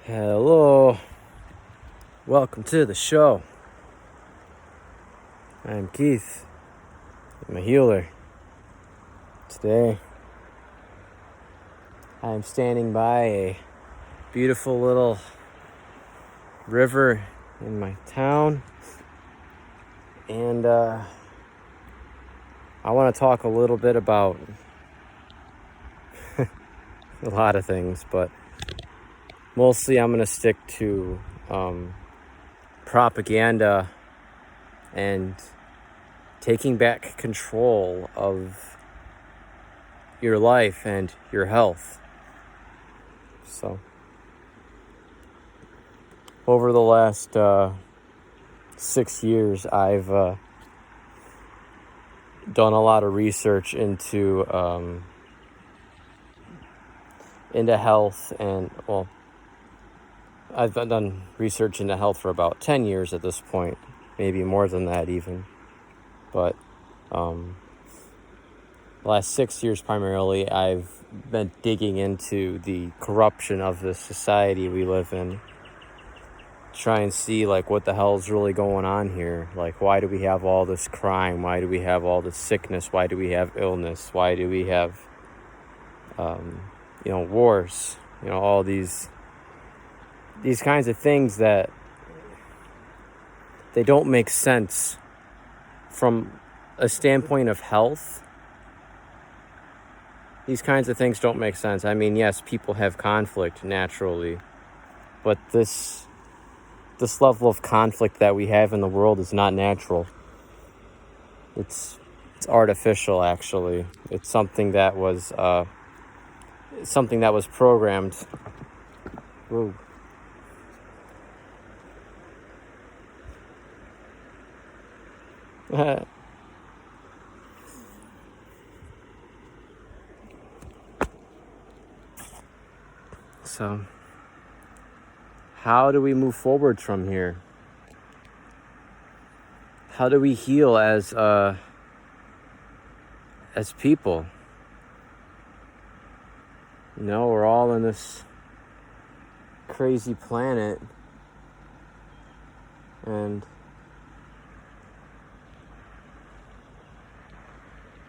Hello, welcome to the show. I'm Keith. I'm a healer. Today, I'm standing by a beautiful little river in my town, and I want to talk a little bit about a lot of things, but mostly I'm going to stick to propaganda and taking back control of your life and your health. So, over the last 6 years, I've done a lot of research into health, and I've done research into health for about 10 years at this point, maybe more than that even. But the last 6 years primarily, I've been digging into the corruption of the society we live in. Try and see what the hell is really going on here. Why do we have all this crime? Why do we have all this sickness? Why do we have illness? Why do we have wars? All these kinds of things that they don't make sense from a standpoint of health. These kinds of things don't make sense. I mean, yes, people have conflict naturally, but this level of conflict that we have in the world is not natural. It's artificial, actually. It's something that was programmed. Whoa. So, how do we move forward from here? How do we heal as people? We're all in this crazy planet, and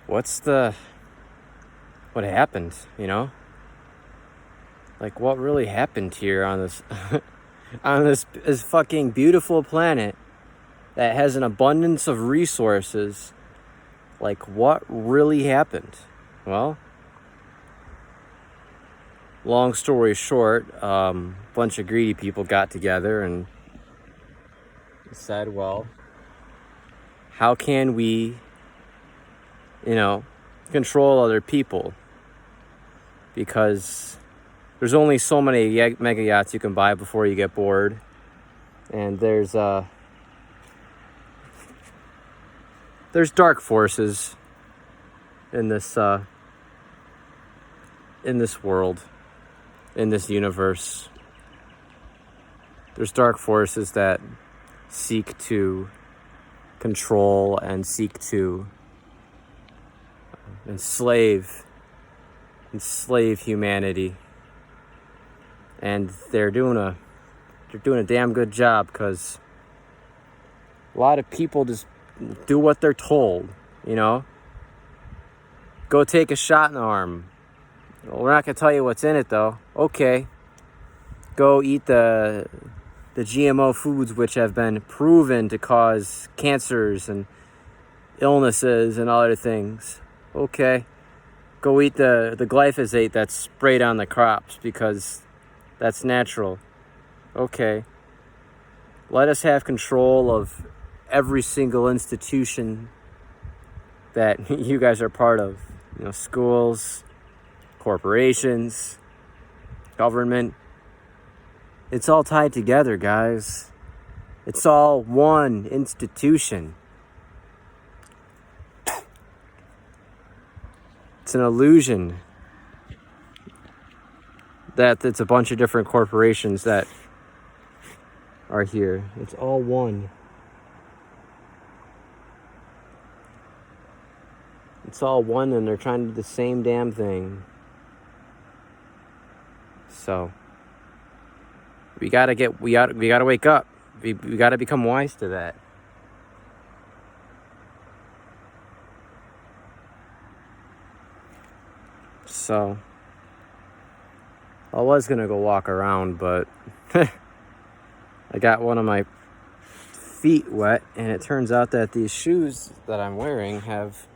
what happened, what really happened here on this on this fucking beautiful planet that has an abundance of resources? What really happened? Well, long story short, bunch of greedy people got together and said, well, how can we, control other people? Because there's only so many mega yachts you can buy before you get bored. And there's dark forces in this world, in this universe. There's dark forces that seek to control and seek to enslave humanity. And they're doing a damn good job, because a lot of people just do what they're told, Go take a shot in the arm. Well, we're not going to tell you what's in it, though. Okay. Go eat the GMO foods, which have been proven to cause cancers and illnesses and other things. Okay. Go eat the glyphosate that's sprayed on the crops, because that's natural. Okay. Let us have control of every single institution that you guys are part of. Schools, corporations, government. It's all tied together, guys. It's all one institution. It's an illusion that it's a bunch of different corporations that are here. It's all one. It's all one, and they're trying to do the same damn thing. So, We gotta wake up. We gotta become wise to that. So I was gonna go walk around, but I got one of my feet wet, and it turns out that these shoes that I'm wearing have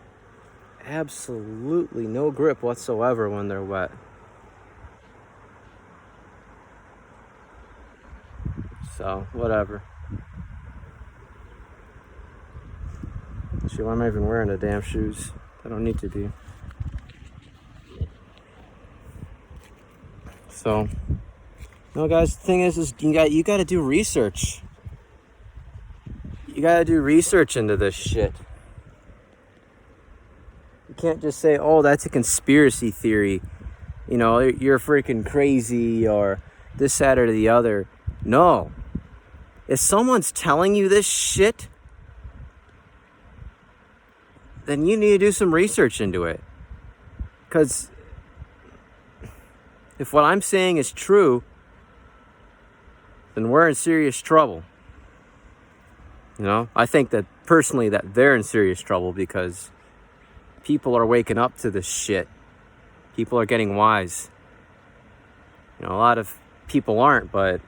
absolutely no grip whatsoever when they're wet. So whatever. Shit, why am I even wearing the damn shoes? I don't need to be. So, no, guys. The thing is you got to do research. You got to do research into this shit. You can't just say, "Oh, that's a conspiracy theory." You know, you're freaking crazy or this, that, or the other. No. If someone's telling you this shit, then you need to do some research into it. Because if what I'm saying is true, then we're in serious trouble. You know, I think that personally that they're in serious trouble because people are waking up to this shit. People are getting wise. You know, a lot of people aren't, but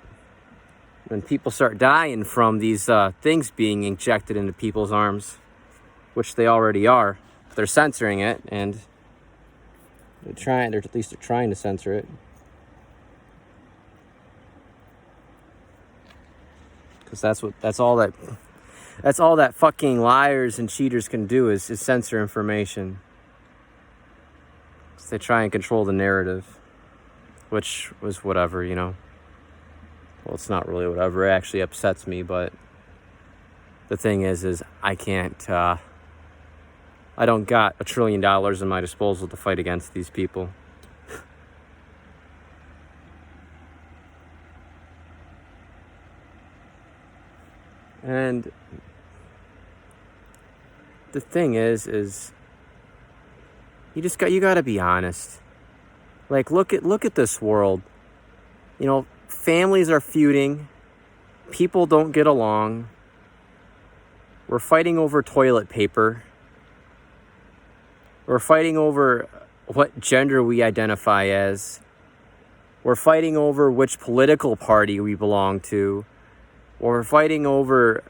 when people start dying from these things being injected into people's arms, which they already are, they're censoring it, and they're trying to censor it. Because that's all that fucking liars and cheaters can do is censor information. So they try and control the narrative, which was whatever, you know. Well, it's not really whatever. It actually upsets me, but the thing is I can't. I don't got $1 trillion in my disposal to fight against these people. And the thing is you gotta be honest. Like, look at this world. You know, families are feuding. People don't get along. We're fighting over toilet paper. We're fighting over what gender we identify as. We're fighting over which political party we belong to. We're fighting over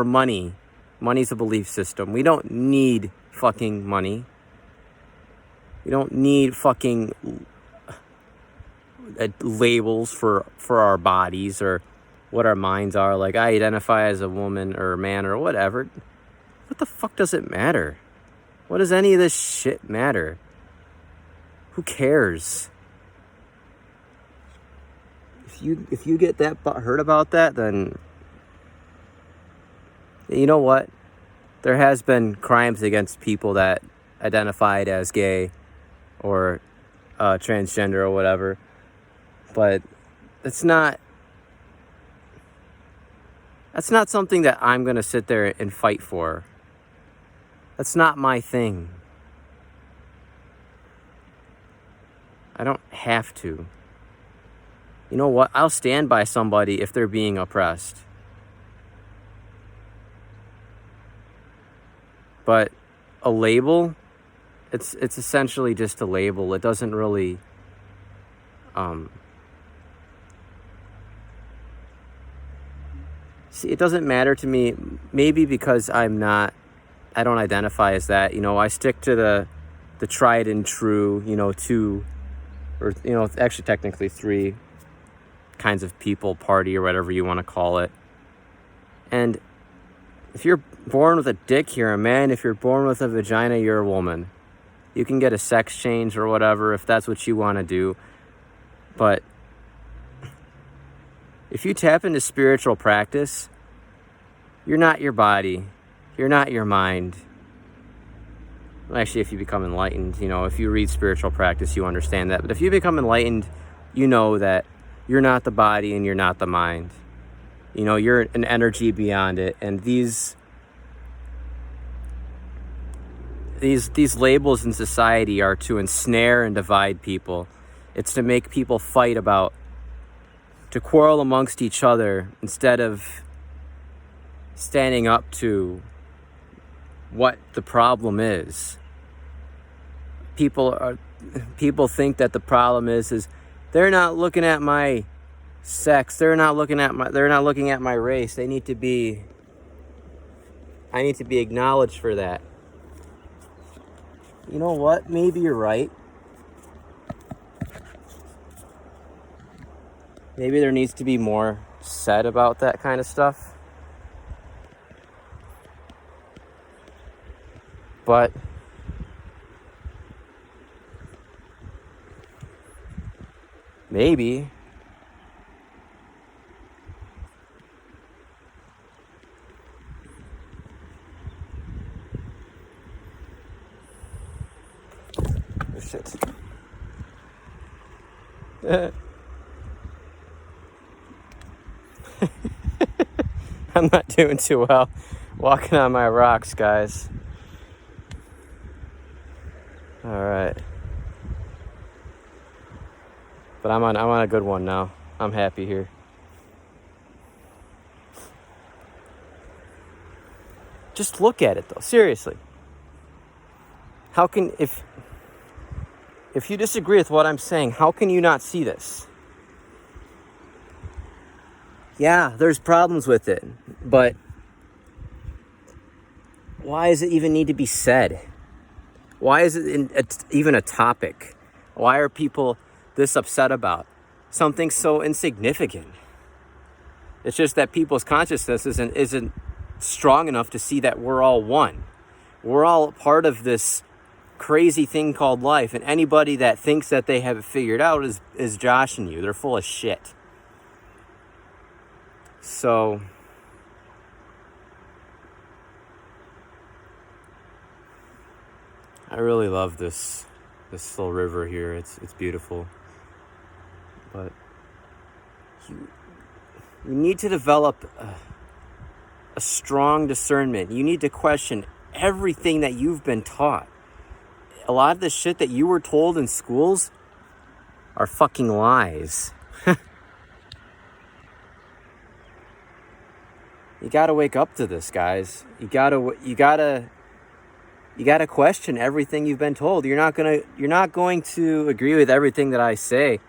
money. Money's a belief system. We don't need fucking money. We don't need fucking labels for our bodies or what our minds are. Like, I identify as a woman or a man or whatever. What the fuck does it matter? What does any of this shit matter? Who cares? If you get that hurt about that, then you know what? There has been crimes against people that identified as gay or transgender or whatever, but that's not something that I'm gonna sit there and fight for. That's not my thing. I don't have to. You know what? I'll stand by somebody if they're being oppressed. But a label, it's essentially just a label. It doesn't really see, it doesn't matter to me, maybe because I don't identify as that. You know, I stick to the tried and true, you know, two, or, you know, actually technically three kinds of people, party, or whatever you want to call it. And if you're born with a dick, you're a man. If you're born with a vagina, you're a woman. You can get a sex change or whatever if that's what you want to do. But if you tap into spiritual practice, you're not your body. You're not your mind. Actually, if you become enlightened, you know, if you read spiritual practice, you understand that. But if you become enlightened, you know that you're not the body and you're not the mind. You know, you're an energy beyond it. And these labels in society are to ensnare and divide people. It's to make people fight to quarrel amongst each other instead of standing up to what the problem is. People think that the problem is they're not looking at my sex, they're not looking at my race. I need to be acknowledged for that. You know what? Maybe you're right. Maybe there needs to be more said about that kind of stuff. But maybe oh, shit. I'm not doing too well walking on my rocks, guys. All right. But I'm on a good one now. I'm happy here. Just look at it though, seriously. How can if you disagree with what I'm saying, how can you not see this? Yeah, there's problems with it, but why does it even need to be said? Why is it even a topic? Why are people this upset about something so insignificant? It's just that people's consciousness isn't strong enough to see that we're all one. We're all part of this crazy thing called life, and anybody that thinks that they have it figured out is joshing you. They're full of shit. So I really love this little river here. It's beautiful. But you need to develop a strong discernment. You need to question everything that you've been taught. A lot of the shit that you were told in schools are fucking lies. You gotta wake up to this, guys. You gotta question everything you've been told. You're not going to agree with everything that I say,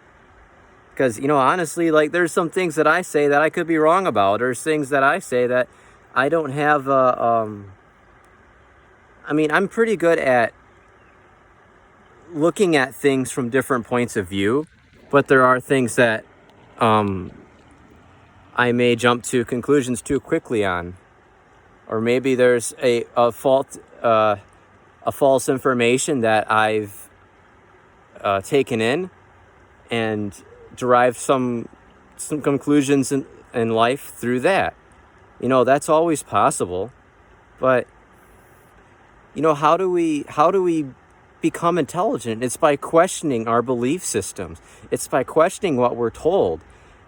because honestly, like, there's some things that I say that I could be wrong about. There's things that I say that I don't have. I'm pretty good at looking at things from different points of view, but there are things that I may jump to conclusions too quickly on, or maybe there's a false information that I've taken in and derived some conclusions in life through that. That's always possible, but how do we become intelligent? It's by questioning our belief systems. It's by questioning what we're told.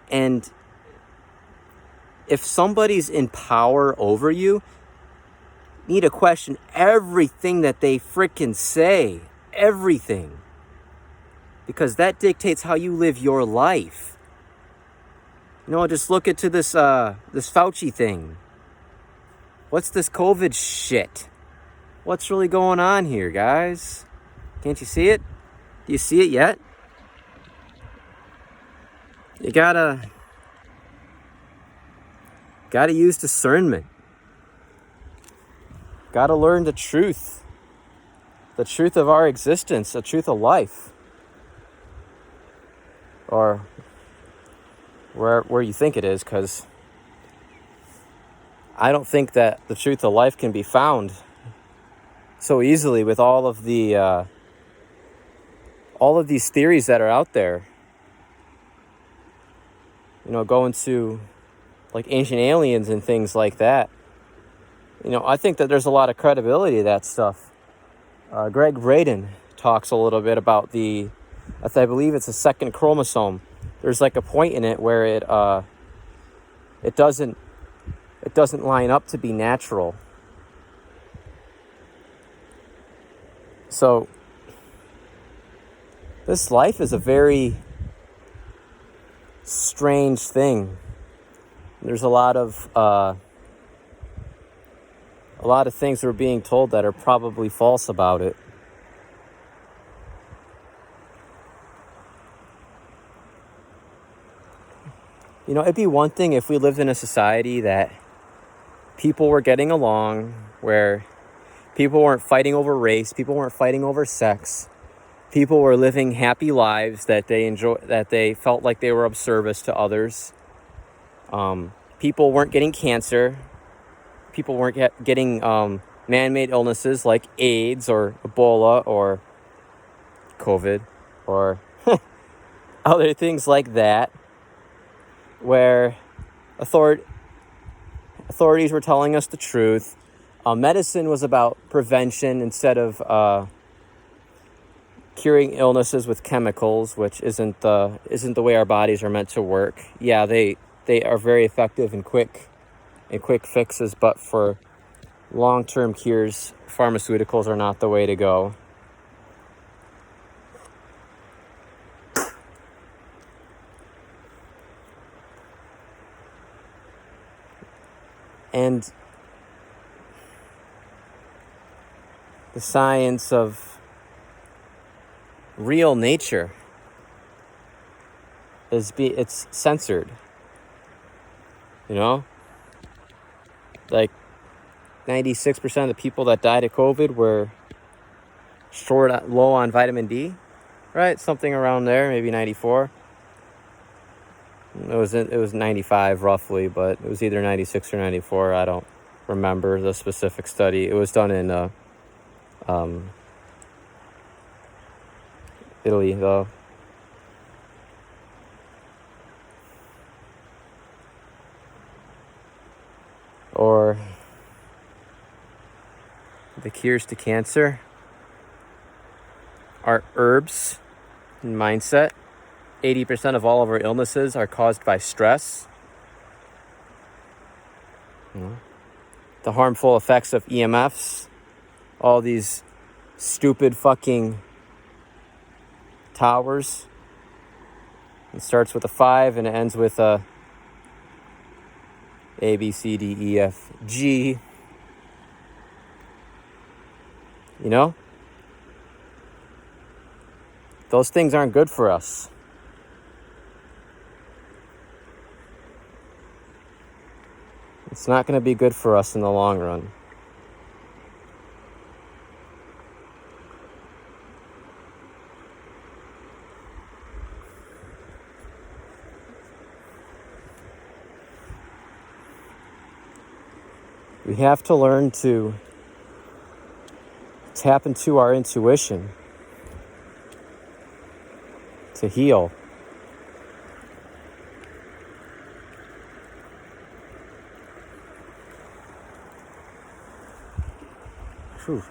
And if somebody's in power over you, you need to question everything that they freaking say. Everything. Because that dictates how you live your life. Just look into this Fauci thing. What's this COVID shit? What's really going on here, guys? Can't you see it? Do you see it yet? You gotta use discernment. Gotta learn the truth of our existence, the truth of life, or where you think it is, because I don't think that the truth of life can be found so easily with all of these theories that are out there. Going to like ancient aliens and things like that. I think that there's a lot of credibility to that stuff. Greg Braden talks a little bit about I believe it's a second chromosome. There's like a point in it where it doesn't line up to be natural. So This life is a very strange thing. There's a lot of things we're being told that are probably false about it. You know, it'd be one thing if we lived in a society that people were getting along, where people weren't fighting over race, people weren't fighting over sex, people were living happy lives that they felt like they were of service to others. People weren't getting cancer. People weren't getting man-made illnesses like AIDS or Ebola or COVID or other things like that, where authorities were telling us the truth. Medicine was about prevention instead of curing illnesses with chemicals, which isn't the way our bodies are meant to work. Yeah, they are very effective and quick fixes, but for long-term cures, pharmaceuticals are not the way to go. And the science of real nature it's censored. You know? Like 96% of the people that died of COVID were low on vitamin D, right? Something around there, maybe 94. It was 95 roughly, but it was either 96 or 94. I don't remember the specific study. It was done in Italy, though. Or the cures to cancer are herbs and mindset. 80% of all of our illnesses are caused by stress. The harmful effects of EMFs, all these stupid fucking towers. It starts with a 5 and it ends with a B, C, D, E, F, G. You know? Those things aren't good for us. It's not going to be good for us in the long run. We have to learn to tap into our intuition to heal. Whew.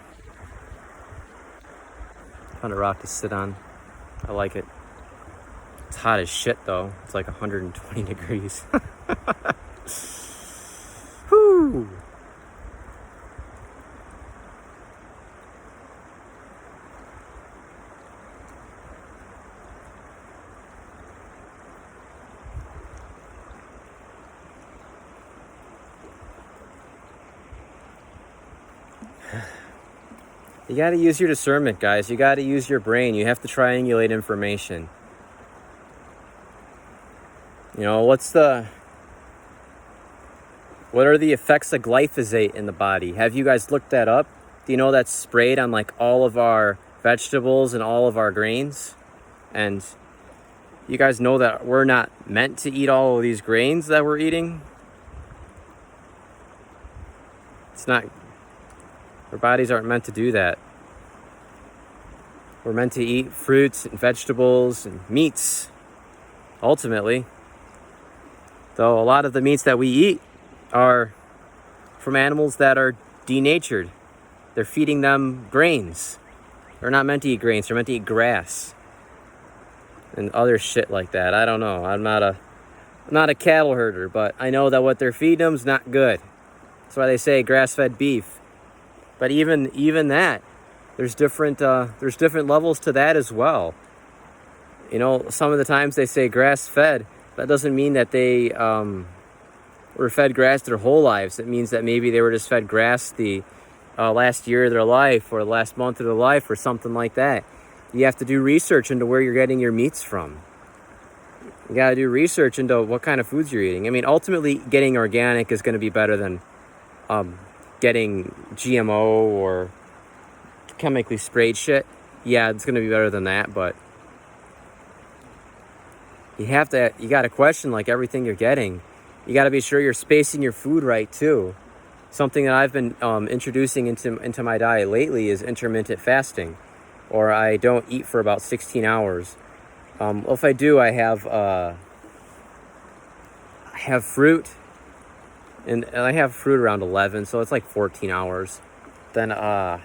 Found a rock to sit on. I like it. It's hot as shit though. It's like 120 degrees. Whew. You got to use your discernment, guys. You got to use your brain. You have to triangulate information. You know, what are the effects of glyphosate in the body? Have you guys looked that up? Do you know that's sprayed on like all of our vegetables and all of our grains? And you guys know that we're not meant to eat all of these grains that we're eating? It's not. Our bodies aren't meant to do that. We're meant to eat fruits and vegetables and meats, ultimately. Though a lot of the meats that we eat are from animals that are denatured. They're feeding them grains. They're not meant to eat grains. They're meant to eat grass and other shit like that. I don't know. I'm not a cattle herder, but I know that what they're feeding them is not good. That's why they say grass-fed beef. But even that, there's different levels to that as well. You know, some of the times they say grass-fed. That doesn't mean that they were fed grass their whole lives. It means that maybe they were just fed grass the last year of their life or the last month of their life or something like that. You have to do research into where you're getting your meats from. You got to do research into what kind of foods you're eating. I mean, ultimately, getting organic is going to be better than getting GMO or chemically sprayed shit. Yeah, it's going to be better than that, but you got to question like everything you're getting. You got to be sure you're spacing your food right too. Something that I've been introducing into my diet lately is intermittent fasting, or I don't eat for about 16 hours. If I do, I have fruit, and I have fruit around 11, so it's like 14 hours. Then I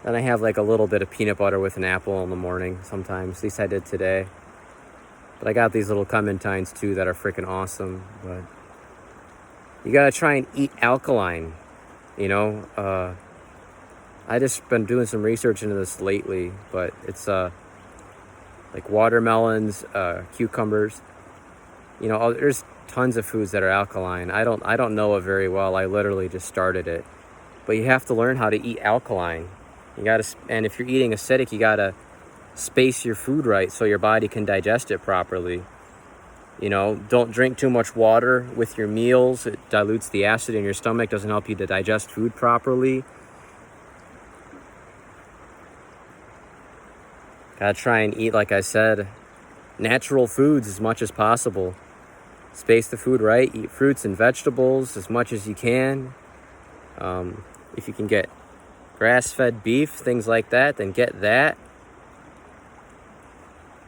have like a little bit of peanut butter with an apple in the morning sometimes. At least I did today. But I got these little clementines too that are freaking awesome. But you gotta try and eat alkaline, you know. I just been doing some research into this lately, but it's like watermelons, cucumbers. You know, there's tons of foods that are alkaline. I don't know it very well. I literally just started it. But you have to learn how to eat alkaline. And if you're eating acidic, you gotta space your food right so your body can digest it properly. You know, don't drink too much water with your meals. It dilutes the acid in your stomach, doesn't help you to digest food properly. Gotta try and eat, like I said, natural foods as much as possible. Space the food right. Eat fruits and vegetables as much as you can. If you can get grass-fed beef, things like that, then get that.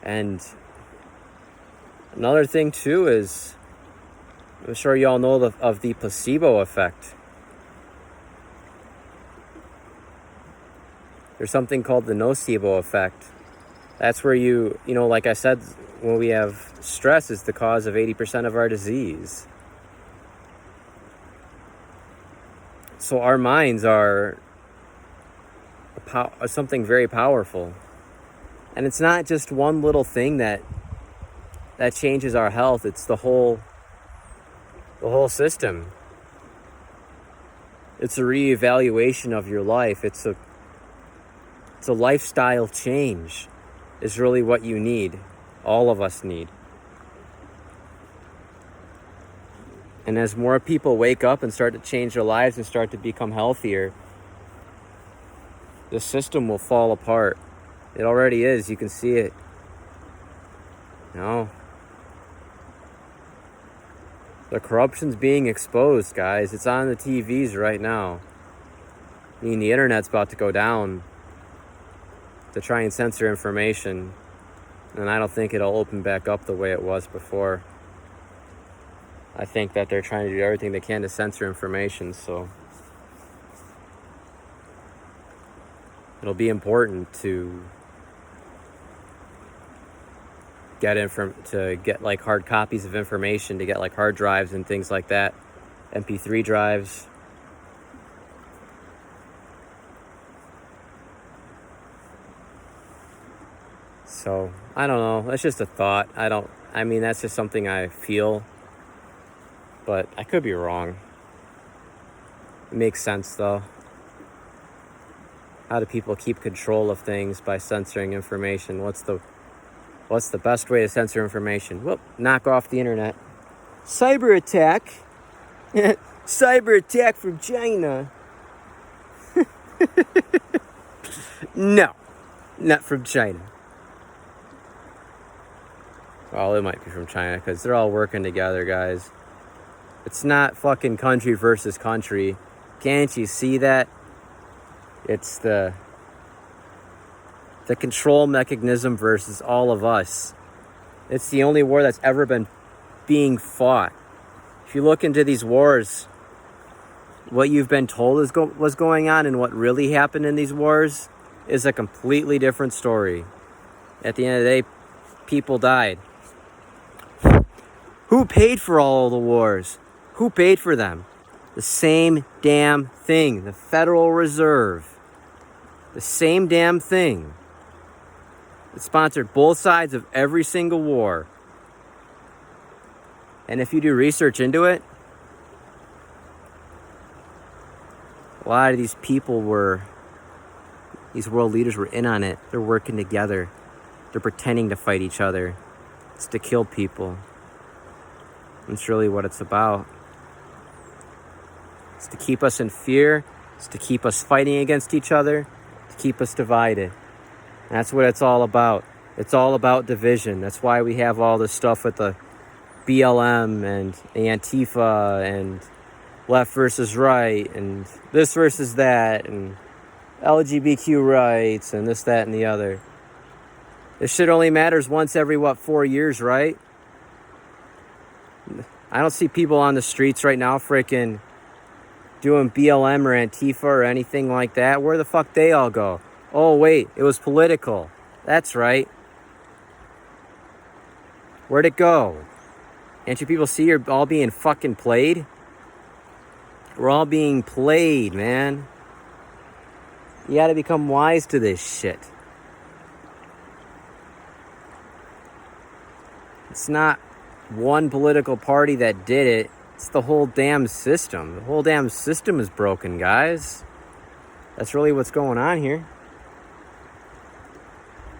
And another thing too is, I'm sure you all know of the placebo effect. There's something called the nocebo effect. That's where you know, like I said, when we have stress is the cause of 80% of our disease. So our minds are something very powerful. And it's not just one little thing that changes our health. It's the whole system. It's a reevaluation of your life. It's a lifestyle change is really what you need. All of us need. And as more people wake up and start to change their lives and start to become healthier, the system will fall apart. It already is. You can see it. No. The corruption's being exposed, guys. It's on the TVs right now. I mean, the internet's about to go down to try and censor information. And I don't think it'll open back up the way it was before. I think that they're trying to do everything they can to censor information, so it'll be important to get like hard copies of information, to get like hard drives and things like that, MP3 drives. So I don't know. That's just a thought. I mean, that's just something I feel, but I could be wrong. It makes sense though. How do people keep control of things by censoring information? What's the best way to censor information? Well, knock off the internet. Cyber attack. Cyber attack from China. No, not from China. Well, it might be from China because they're all working together, guys. It's not fucking country versus country. Can't you see that? It's the control mechanism versus all of us. It's the only war that's ever been being fought. If you look into these wars, what you've been told was going on and what really happened in these wars is a completely different story. At the end of the day, people died. Who paid for all the wars? Who paid for them? The same damn thing. The Federal Reserve. The same damn thing. It sponsored both sides of every single war. And if you do research into it, a lot of these world leaders were in on it. They're working together. They're pretending to fight each other. It's to kill people. That's really what it's about. It's to keep us in fear. It's to keep us fighting against each other. To keep us divided. And that's what it's all about. It's all about division. That's why we have all this stuff with the BLM and Antifa and left versus right and this versus that and LGBTQ rights and this, that, and the other. This shit only matters once every, 4 years, right? I don't see people on the streets right now freaking doing BLM or Antifa or anything like that. Where the fuck they all go? Oh, wait, it was political. That's right. Where'd it go? Can't you people see you're all being fucking played? We're all being played, man. You gotta become wise to this shit. It's not one political party that did it. It's the whole damn system. The whole damn system is broken, guys. That's really what's going on here.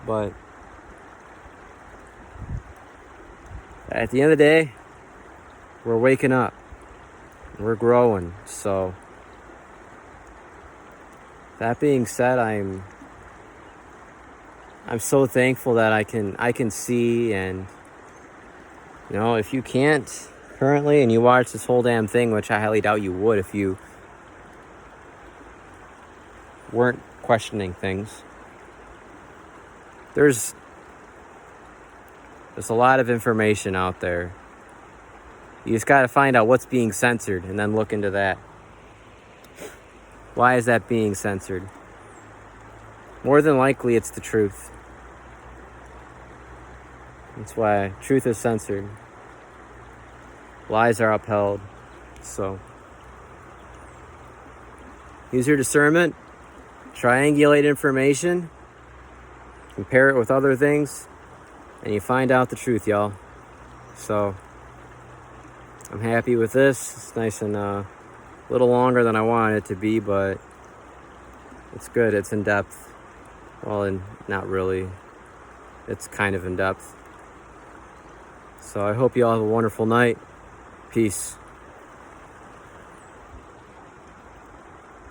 But at the end of the day, we're waking up. We're growing. So that being said, I'm so thankful that I can see, and you know, if you can't currently and you watch this whole damn thing, which I highly doubt you would if you weren't questioning things, there's a lot of information out there. You just got to find out what's being censored and then look into that. Why is that being censored? More than likely, it's the truth. That's why truth is censored. Lies are upheld. So use your discernment. Triangulate information. Compare it with other things. And you find out the truth, y'all. So I'm happy with this. It's nice and a little longer than I wanted it to be, but it's good. It's in depth. Well, and not really. It's kind of in depth. So I hope you all have a wonderful night. Peace.